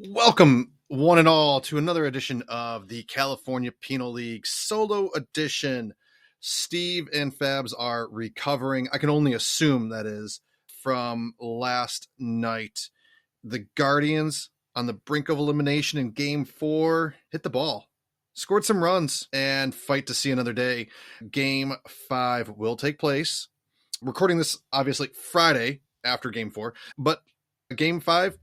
Welcome, one and all, to another edition of the California Penal League Solo Edition. Steve and Fabs are recovering. I can only assume that is from last night. The Guardians, on the brink of elimination in Game 4, hit the ball, scored some runs, and fight to see another day. Game 5 will take place. Recording this, obviously, Friday after Game 4, but Game 5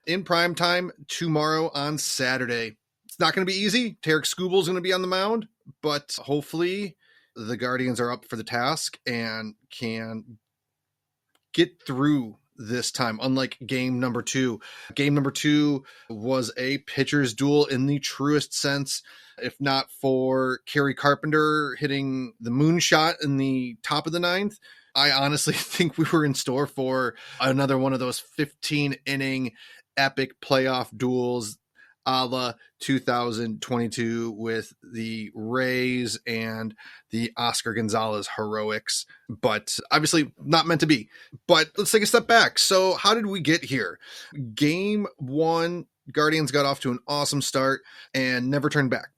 in prime time tomorrow on Saturday. It's not going to be easy. Tarek Skubal's going to be on the mound, but hopefully the Guardians are up for the task and can get through this time, unlike game number 2. Game number 2 was a pitcher's duel in the truest sense, if not for Kerry Carpenter hitting the moonshot in the top of the 9th. I honestly think we were in store for another one of those 15-inning epic playoff duels a la 2022 with the Rays and the Oscar Gonzalez heroics, but obviously not meant to be. But let's take a step back. So how did we get here? Game 1, Guardians got off to an awesome start and never turned back.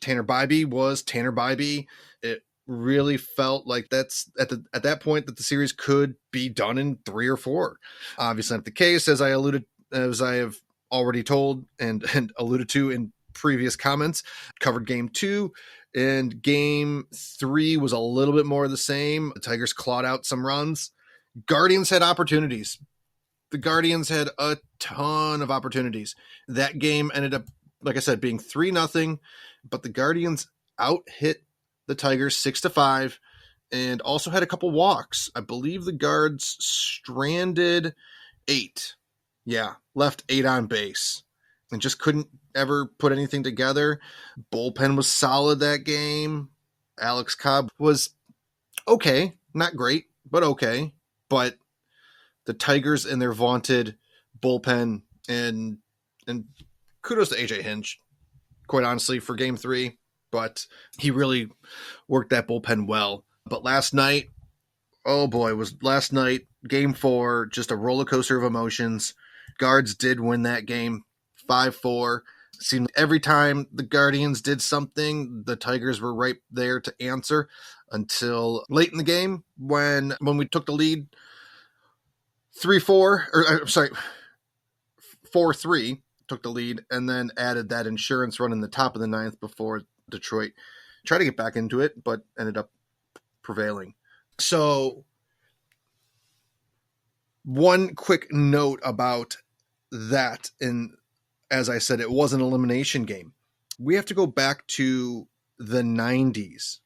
Tanner Bybee was Tanner Bybee. It really felt like that's at that point that the series could be done in 3 or 4. Obviously not the case, as I have already told and alluded to in previous comments. Covered game 2, and game 3 was a little bit more of the same. The Tigers clawed out some runs. Guardians had opportunities. The Guardians had a ton of opportunities. That game ended up, like I said, being 3-0, but the Guardians out-hit the Tigers 6-5 and also had a couple walks. I believe the Guards stranded 8. Yeah, left 8 on base and just couldn't ever put anything together. Bullpen was solid that game. Alex Cobb was okay, not great, but okay. But the Tigers and their vaunted bullpen, and kudos to AJ Hinch, quite honestly, for game 3. But he really worked that bullpen well. But last night, oh boy, was last night, game 4, just a roller coaster of emotions. Guards did win that game 5-4. Seemed like every time the Guardians did something, the Tigers were right there to answer until late in the game when we took the lead 4-3, took the lead, and then added that insurance run in the top of the 9th before Detroit tried to get back into it, but ended up prevailing. So one quick note about that, and as I said, it was an elimination game. We have to go back to the 90s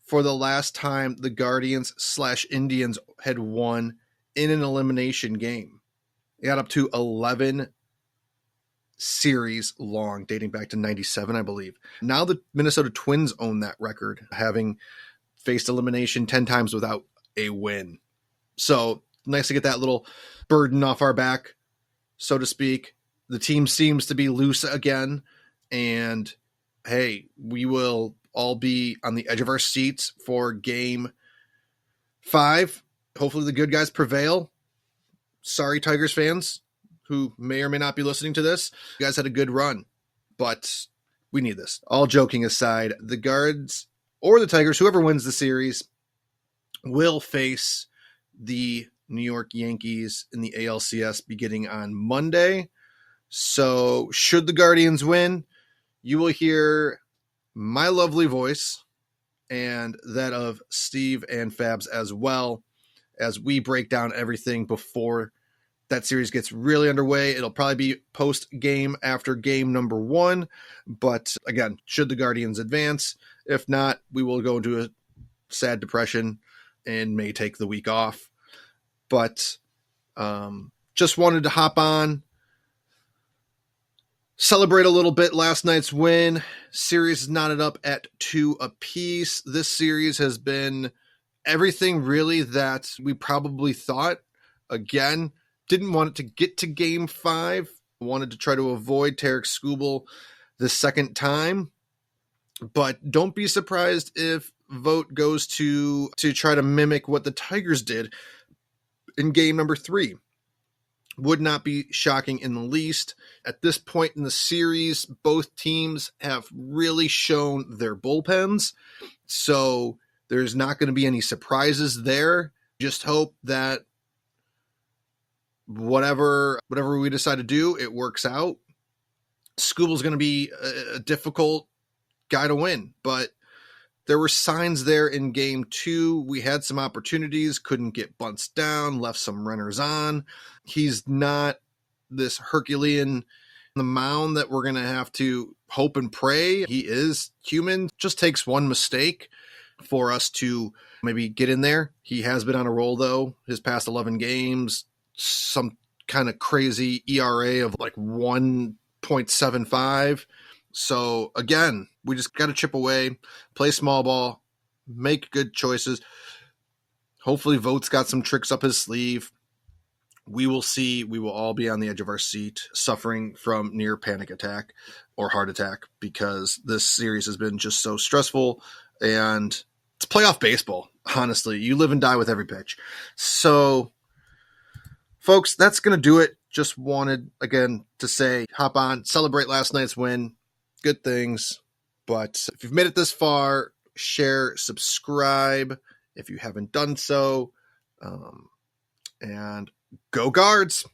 for the last time the Guardians/Indians had won in an elimination game. It got up to 11 series long, dating back to 97, I believe. Now the Minnesota Twins own that record, having faced elimination 10 times without a win. So nice to get that little burden off our back, so to speak. The team seems to be loose again, and hey, we will all be on the edge of our seats for game 5. Hopefully the good guys prevail. Sorry, Tigers fans who may or may not be listening to this. You guys had a good run, but we need this. All joking aside, the Guards or the Tigers, whoever wins the series, will face the New York Yankees in the ALCS beginning on Monday. So should the Guardians win, you will hear my lovely voice and that of Steve and Fabs as well as we break down everything before that series gets really underway. It'll probably be post-game after game number 1. But again, should the Guardians advance? If not, we will go into a sad depression and may take the week off. But just wanted to hop on, celebrate a little bit last night's win. Series is knotted up at 2 apiece. This series has been everything really that we probably thought. Again, didn't want it to get to game 5. Wanted to try to avoid Tarek Skubal the second time. But don't be surprised if vote goes to try to mimic what the Tigers did in game number 3. Would not be shocking in the least. At this point in the series, both teams have really shown their bullpens, so there's not going to be any surprises there. Just hope that whatever we decide to do, it works out. Scooble's going to be a difficult guy to win, but there were signs there in game 2. We had some opportunities, couldn't get bunts down, left some runners on. He's not this Herculean on the mound that we're going to have to hope and pray. He is human. Just takes one mistake for us to maybe get in there. He has been on a roll, though, his past 11 games, some kind of crazy ERA of like 1.75. So again, we just got to chip away, play small ball, make good choices. Hopefully Vogt's got some tricks up his sleeve. We will see. We will all be on the edge of our seat, suffering from near panic attack or heart attack, because this series has been just so stressful, and it's playoff baseball. Honestly, you live and die with every pitch. So, folks, that's going to do it. Just wanted, again, to say, hop on, celebrate last night's win. Good things. But if you've made it this far, share, subscribe if you haven't done so. And go Guards!